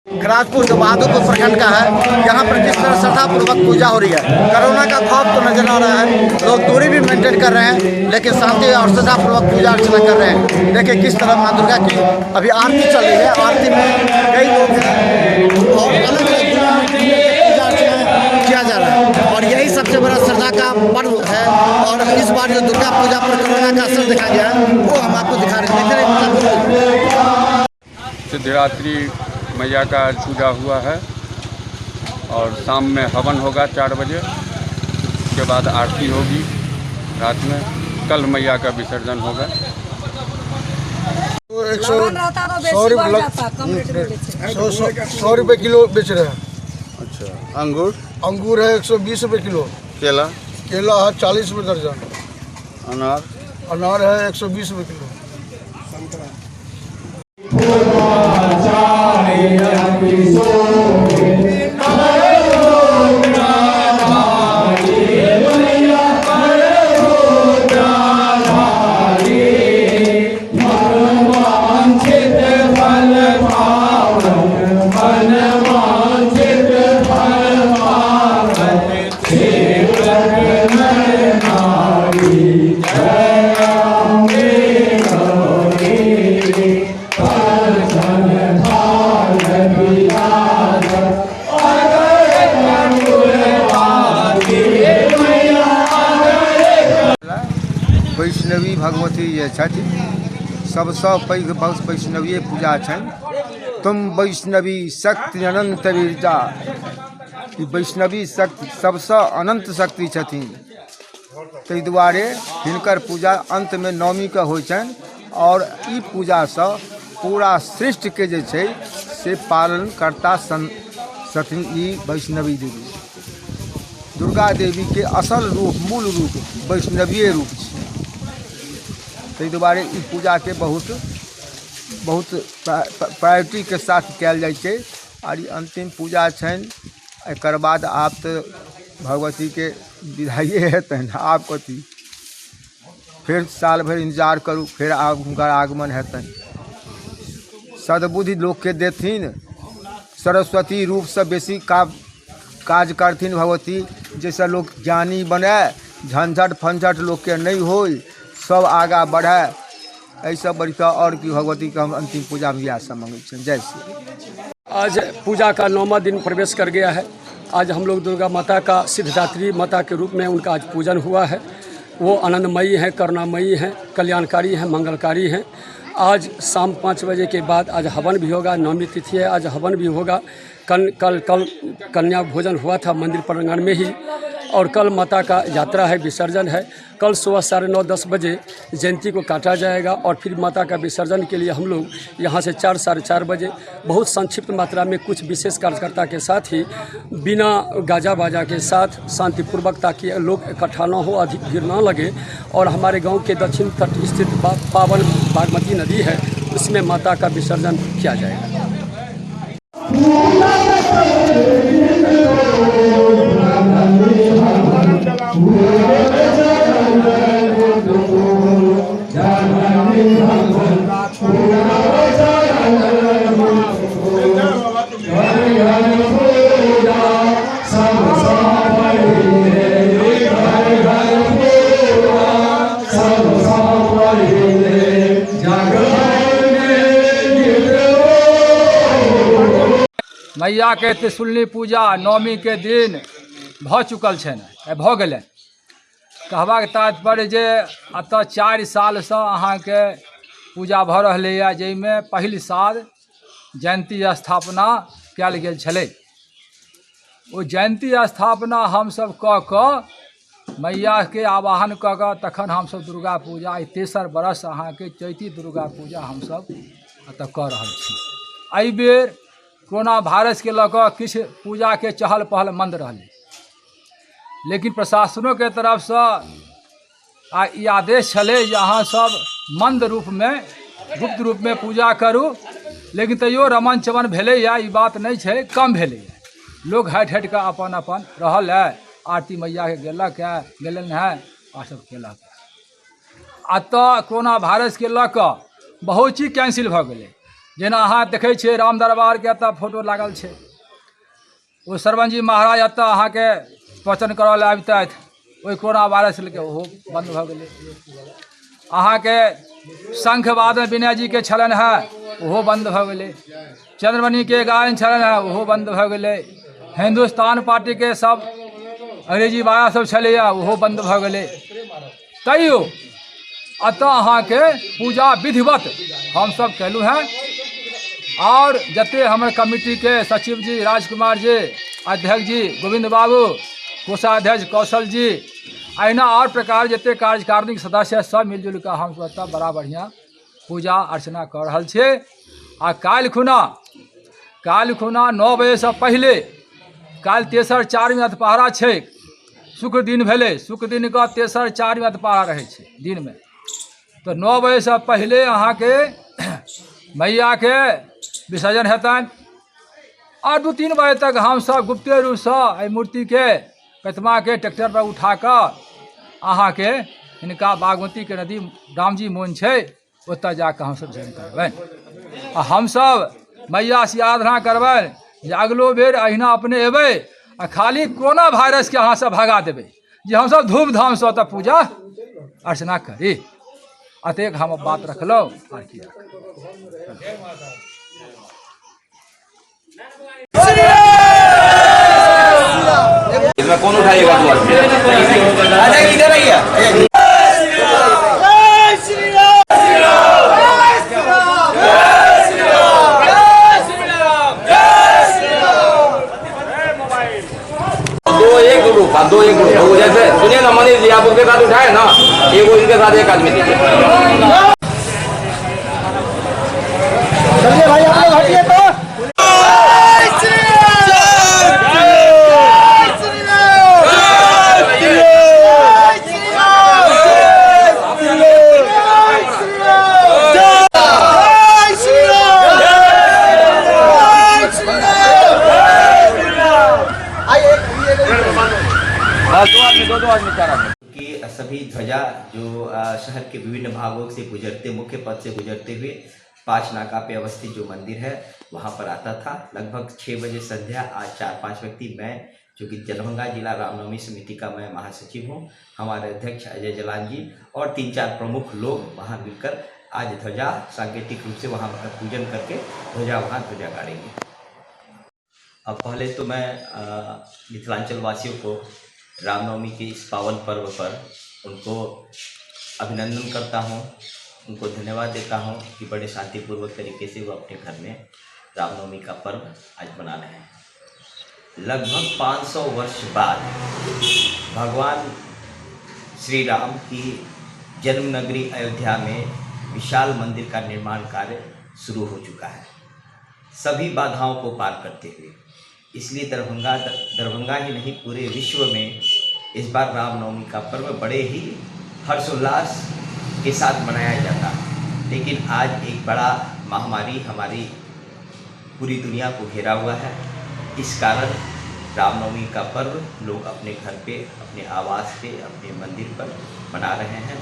खराजपुर जो बहादुरपुर प्रखंड का है, यहाँ पर जिस तरह श्रद्धापूर्वक पूजा हो रही है, कोरोना का खौफ तो नजर आ रहा है, लोग दूरी भी मेंटेन कर रहे हैं, लेकिन शांति और श्रद्धापूर्वक पूजा अर्चना कर रहे हैं। देखिए किस तरह माँ दुर्गा की अभी आरती चल रही है, आरती में कई लोग हैं और अलग अलग पूजा अर्चना किया जा रहा है, और यही सबसे बड़ा श्रद्धा का पर्व है। और इस बार जो दुर्गा पूजा पर कोरोना का असर देखा गया है, वो हम आपको दिखा रहे हैं। सिद्धरात्रि मैया का पूजा हुआ है और शाम में हवन होगा 4 बजे। उसके बाद आरती होगी रात में। कल मैया का विसर्जन होगा। 100 रुपये किलो बेच रहे हैं। अच्छा, अंगूर अंगूर है 120 रुपये किलो। केला केला है 40 रुपये दर्जन। अनार है 120 रुपये किलो। वैष्णवी भगवती जे छथि सबसँ पैघ वैष्णवीय पूजा छनि। तुम वैष्णवी शक्ति अनंत वीरजा। ई वैष्णवी शक्ति सबसँ अनंत शक्ति छथिन, ताहि दुआरे हिनकर पूजा अंत में नवमी के होइ छनि। और ई पूजासँ पूरा सृष्टिके जे छै से पालन करता छथिन ई वैष्णवी देवी। दुर्गा देवी के असल रूप, मूल रूप वैष्णवीय रूप छै। ताहि दुआरे ई पूजा के बहुत प्रायोरिटी के साथ कयल जाइ छै। और ई अंतिम पूजा छनि। एकर बाद आप तो भगवती के विदाइए हेतनि। आप कथी फिर साल भर इंतजार करू, फिर हुनकर आगमन हेतनि। सद्बुद्धि लोक के देथिन, सरस्वती रूप से बेसी काज करथिन भगवती, जैसे लोग ज्ञानी बने, झंझट फंझट लोग के नहीं हो, सब आगा बढ़े। ऐसा बढ़कर और की भगवती का हम अंतिम पूजा में यह सब मांगे। जय श्री। आज पूजा का 9वां दिन प्रवेश कर गया है। आज हम लोग दुर्गा माता का सिद्धदात्री माता के रूप में उनका आज पूजन हुआ है। वो आनंदमयी हैं, करुणामयी हैं, कल्याणकारी हैं, मंगलकारी हैं। आज शाम 5 बजे के बाद आज हवन भी होगा। 9वीं तिथि है, आज हवन भी होगा। कल कन्या भोजन हुआ था मंदिर प्रांगण में ही। और कल माता का यात्रा है, विसर्जन है। कल सुबह 9:30-10 बजे जयंती को काटा जाएगा और फिर माता का विसर्जन के लिए हम लोग यहाँ से 4-4:30 बजे बहुत संक्षिप्त मात्रा में कुछ विशेष कार्यकर्ता के साथ ही बिना गाजा बाजा के साथ शांतिपूर्वक, ताकि लोग इकट्ठा न हो, अधिक भीड़ न लगे। और हमारे गाँव के दक्षिण तट स्थित पावन बागमती नदी है, उसमें माता का विसर्जन किया जाएगा। मैया के त्रिशूलनी पूजा 9वीं के दिन भ चुकल छनि, भऽ गेलै। कहबाक तात्पर्य जे अतः 4 साल से अहाँ के पूजा भऽ रहलैए, जाहिमे पहिल साल जयंती स्थापना कयल गेल छलै। ओ जयंती स्थापना हमसब कऽ कऽ मैया के आवाहन कऽ कऽ तखन हमसब दुर्गा पूजा 3 बरस अहाँ के चैती दुर्गा पूजा हमसब अतः कऽ रहल छी। एहि बेर कोरोना वायरस के लऽ कऽ किछु पूजा के चहल पहल मंद रहलै, लेकिन प्रशासनों के तरफ से ई आदेश छलै जे अहाँ सब मंद रूप में, गुप्त रूप में पूजा करू। लेकिन तैयो रमन चमन भेलैए, ई बात नहीं छै कम भेलैए। लोग हटि हटि कऽ अपन अपन रहल है, आरती मैया के गेलक है, गेलन है आ सब केलक। अतः कोरोना वायरस के लऽ कऽ बहुत चीज कैंसिल भऽ गेलै। जेना अहाँ देखै छियै राम दरबारके एतऽ फोटो लागल छै, ओ सरवनजी महाराज एतऽ अहाँके प्रवचन करऽ लए आबितथि, ओहि कोरोना वायरस लेके ओहो बन्द भऽ गेलै। अहाँके शंखवादन विनय जीके छलनि हेँ, ओहो बन्द भऽ गेलै। चंद्रमणिके गायन छलनि हेँ, ओहो बन्द भऽ गेलै। हिंदुस्तान पार्टीके सब अंग्रेजी बाबा सब छलैए, ओहो बन्द भऽ गेलै। तैयो एतऽ अहाँके पूजा विधिवत हमसब केलहुँ हेँ। और जते हमर कमिटीके सचिव जी राजकुमार जी, अध्यक्ष जी गोविंद बाबू, कोषाध्यक्ष कौशल जी, अहिना और प्रकार जते कार्यकारिणी सदस्य सब मिलजुल कऽ हमसब एतऽ बड़ा बढ़िआँ पूजा अर्चना कऽ रहल छियै। आ काल्हि खुना 9 बजेसँ पहिले, काल्हि तेसर चारिम अधपहरा छै, शुक्र दिन भेलै, शुक्र दिनके तेसर चारिम अधपहरा रहै छै दिनमे। तऽ 9 बजेसँ पहिले अहाँके मैयाके विसर्जन हेतनि। और 2-3 बजे तक हमसब गुप्ते रूपसँ एहि मूर्तिके प्रतिमाके ट्रैक्टर पर उठा कऽ अहाँके हिनका बागमतीके नदी रामजी मोन छै, ओतऽ जाकऽ हमसब जैन करबनि। आ हमसब मैया से आराधना करबनि जे अगलो बेर अहिना अपने एबै आ खाली कोरोना वायरसके अहाँसब भगा देबै, जे हमसब धूमधामसँ ओतऽ पूजा अर्चना करी। अतेक हम बात रखलहुँ। और की इसमें कौन उठाएगा इधर आइए। दो एक ग्रुप जैसे सुनिए ना, मनीष जी आप उनके साथ उठाए ना, एक इनके साथ एक आदमी दीजिए। चलिए भाई आप लोग हटिए तो। कि सभी ध्वजा जो शहर के विभिन्न भागों से गुजरते, मुख्य पथ से गुजरते हुए 5 नाका पे अवस्थित जो मंदिर है वहाँ पर आता था। लगभग 6 बजे संध्या आज 4-5 व्यक्ति, मैं जो कि दरभंगा जिला रामनवमी समिति का मैं महासचिव हूँ, हमारे अध्यक्ष अजय जलान जी और 3-4 प्रमुख लोग वहाँ मिलकर आज ध्वजा सांकेतिक रूप से वहाँ पूजन करके ध्वजा वहाँ ध्वजा गाड़ेंगे। अब पहले तो मैं मिथिलांचल वासियों को रामनवमी के इस पावन पर्व पर उनको अभिनंदन करता हूँ, उनको धन्यवाद देता हूँ कि बड़े शांतिपूर्वक तरीके से वो अपने घर में रामनवमी का पर्व आज मना रहे हैं। लगभग 500 वर्ष बाद भगवान श्री राम की जन्मनगरी अयोध्या में विशाल मंदिर का निर्माण कार्य शुरू हो चुका है, सभी बाधाओं को पार करते हुए। इसलिए दरभंगा ही नहीं पूरे विश्व में इस बार रामनवमी का पर्व बड़े ही हर्षोल्लास के साथ मनाया जाता है। लेकिन आज एक बड़ा महामारी हमारी पूरी दुनिया को घेरा हुआ है। इस कारण रामनवमी का पर्व लोग अपने घर पे, अपने आवास पे, अपने मंदिर पर मना रहे हैं।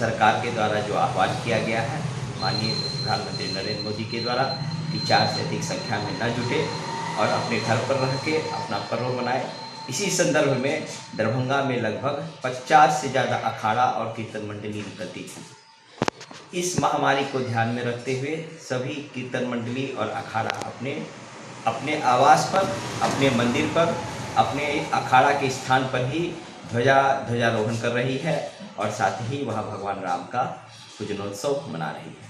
सरकार के द्वारा जो आह्वान किया गया है माननीय प्रधानमंत्री नरेंद्र मोदी के द्वारा कि 4 से अधिक संख्या में न जुटे और अपने घर पर रह के अपना पर्व मनाए। इसी संदर्भ में दरभंगा में लगभग 50 से ज़्यादा अखाड़ा और कीर्तन मंडली निकलती थी। इस महामारी को ध्यान में रखते हुए सभी कीर्तन मंडली और अखाड़ा अपने आवास पर, अपने मंदिर पर, अपने अखाड़ा के स्थान पर ही ध्वजारोहण कर रही है और साथ ही वहाँ भगवान राम का पूजनोत्सव मना रही है।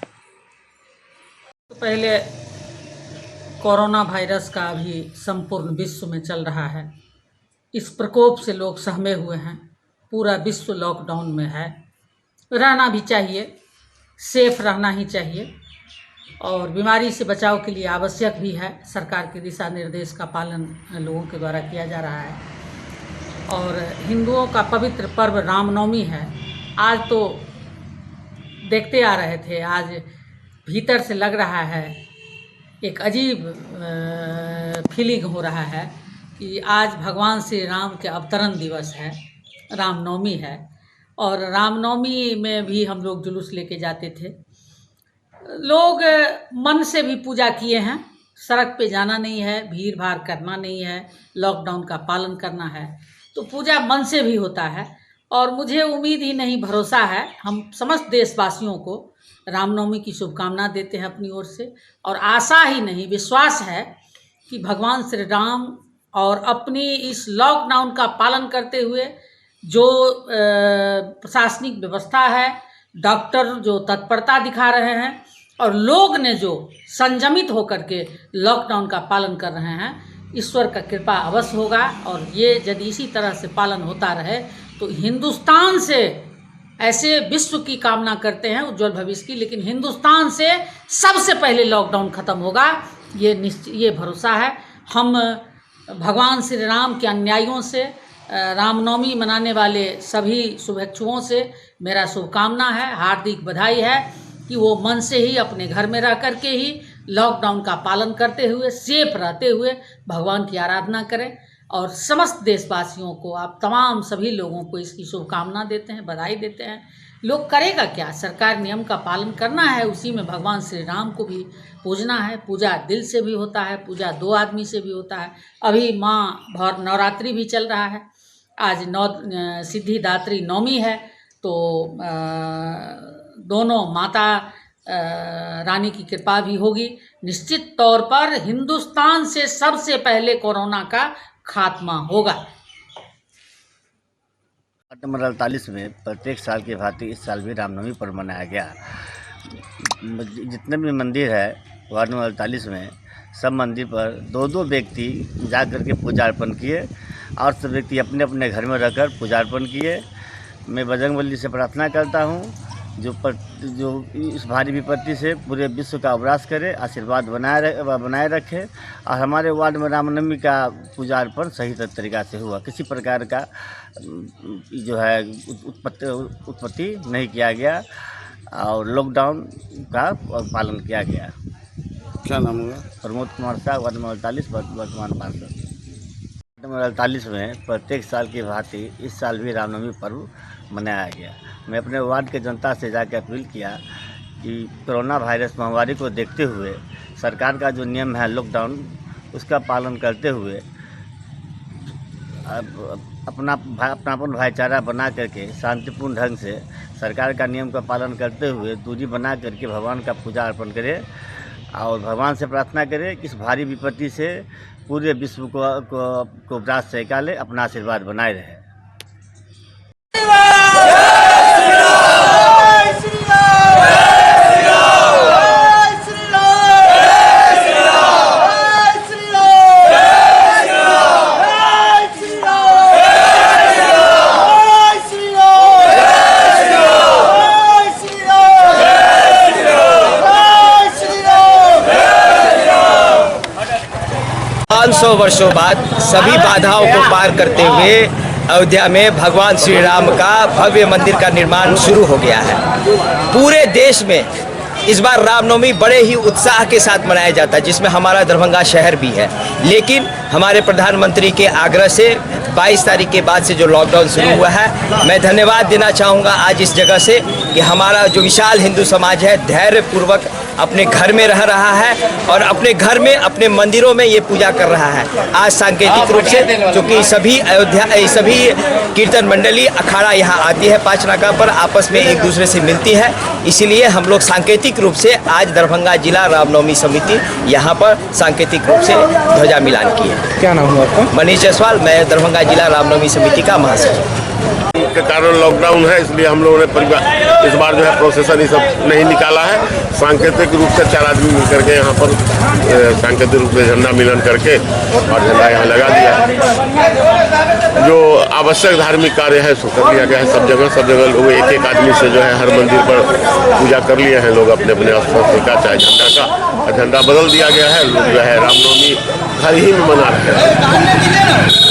पहले कोरोना वायरस का अभी संपूर्ण विश्व में चल रहा है। इस प्रकोप से लोग सहमे हुए हैं, पूरा विश्व लॉकडाउन में है। रहना भी चाहिए, सेफ रहना ही चाहिए और बीमारी से बचाव के लिए आवश्यक भी है। सरकार के दिशा निर्देश का पालन लोगों के द्वारा किया जा रहा है। और हिंदुओं का पवित्र पर्व रामनवमी है। आज तो देखते आ रहे थे, आज भीतर से लग रहा है, एक अजीब फीलिंग हो रहा है कि आज भगवान श्री राम के अवतरण दिवस है, रामनवमी है। और रामनवमी में भी हम लोग जुलूस लेके जाते थे। लोग मन से भी पूजा किए हैं। सड़क पे जाना नहीं है, भीड़ भाड़ करना नहीं है, लॉकडाउन का पालन करना है, तो पूजा मन से भी होता है। और मुझे उम्मीद ही नहीं, भरोसा है, हम समस्त देशवासियों को रामनवमी की शुभकामना देते हैं अपनी ओर से। और आशा ही नहीं, विश्वास है कि भगवान श्री राम और अपनी इस लॉकडाउन का पालन करते हुए जो प्रशासनिक व्यवस्था है, डॉक्टर जो तत्परता दिखा रहे हैं और लोग ने जो संयमित होकर के लॉकडाउन का पालन कर रहे हैं, ईश्वर का कृपा अवश्य होगा। और ये यदि इसी तरह से पालन होता रहे तो हिंदुस्तान से, ऐसे विश्व की कामना करते हैं उज्जवल भविष्य की, लेकिन हिंदुस्तान से सबसे पहले लॉकडाउन खत्म होगा, ये भरोसा है। हम भगवान श्री राम के अनुयायियों से, रामनवमी मनाने वाले सभी शुभेच्छुओं से मेरा शुभकामना है, हार्दिक बधाई है कि वो मन से ही अपने घर में रह करके ही लॉकडाउन का पालन करते हुए, सेफ रहते हुए भगवान की आराधना करें। और समस्त देशवासियों को, आप तमाम सभी लोगों को इसकी शुभकामना देते हैं, बधाई देते हैं। लोग करेगा क्या, सरकार नियम का पालन करना है, उसी में भगवान श्री राम को भी पूजना है। पूजा दिल से भी होता है, पूजा दो आदमी से भी होता है। अभी माँ भर नवरात्रि भी चल रहा है, आज सिद्धिदात्री नवमी है, तो दोनों माता रानी की कृपा भी होगी। निश्चित तौर पर हिंदुस्तान से सबसे पहले कोरोना का खात्मा होगा। वार्ड नंबर 48 में प्रत्येक साल की भांति इस साल भी रामनवमी पर्व मनाया गया। जितने भी मंदिर है वार्ड नंबर 48 में, सब मंदिर पर दो दो व्यक्ति जा कर के पूजा अर्पण किए और सब व्यक्ति अपने अपने घर में रहकर पूजा अर्पण किए। मैं बजरंगबली से प्रार्थना करता हूँ जो इस भारी विपत्ति से पूरे विश्व का उपरास करे, आशीर्वाद बनाए रखे। और हमारे वार्ड में रामनवमी का पूजा अर्पण सही तरीक़ा से हुआ, किसी प्रकार का जो है उत्पत्ति नहीं किया गया और लॉकडाउन का पालन किया गया। क्या नाम हुआ? प्रमोद कुमार साहब, वार्ड नंबर 48, वर्तमान पार्षद। वार्ड नंबर 48 में प्रत्येक साल की भांति इस साल भी रामनवमी पर्व मनाया गया। मैं अपने वार्ड के जनता से जाकर अपील किया कि कोरोना वायरस महामारी को देखते हुए सरकार का जो नियम है लॉकडाउन, उसका पालन करते हुए अपनापन भाईचारा बना करके शांतिपूर्ण ढंग से सरकार का नियम का पालन करते हुए दूरी बना करके भगवान का पूजा अर्पण करें और भगवान से प्रार्थना करें कि इस भारी विपत्ति से पूरे विश्व को उपरास से निकाले, अपना आशीर्वाद बनाए रहे। सौ वर्षों बाद सभी बाधाओं को पार करते हुए अयोध्या में भगवान श्री राम का भव्य मंदिर का निर्माण शुरू हो गया है। पूरे देश में इस बार रामनवमी बड़े ही उत्साह के साथ मनाया जाता है, जिसमें हमारा दरभंगा शहर भी है। लेकिन हमारे प्रधानमंत्री के आग्रह से 22 तारीख के बाद से जो लॉकडाउन शुरू हुआ है, मैं धन्यवाद देना चाहूँगा आज इस जगह से कि हमारा जो विशाल हिंदू समाज है धैर्यपूर्वक अपने घर में रह रहा है और अपने घर में, अपने मंदिरों में ये पूजा कर रहा है। आज सांकेतिक रूप से क्योंकि सभी कीर्तन मंडली अखाड़ा यहाँ आती है, पाँच नाका पर आपस में एक दूसरे से मिलती है, इसीलिए हम लोग सांकेतिक रूप से आज दरभंगा जिला रामनवमी समिति यहाँ पर सांकेतिक रूप से ध्वजा मिलान किए। क्या नाम हुआ आपका? मनीष जायसवाल, मैं दरभंगा जिला रामनवमी समिति का महासचिव। के कारण लॉकडाउन है, इसलिए हम लोगों ने इस बार जो है प्रोसेसन ये सब नहीं निकाला है। सांकेतिक रूप से 4 आदमी मिल करके यहाँ पर सांकेतिक रूप से झंडा मिलन करके और झंडा यहाँ लगा दिया। जो आवश्यक धार्मिक कार्य है सो कर लिया गया है। सब जगह लोग एक आदमी से जो है हर मंदिर पर पूजा कर लिए हैं लोग अपने अस्त्र का, चाहे झंडा का। झंडा बदल दिया गया है, लोग जो है रामनवमी घर ही में मना रहे हैं।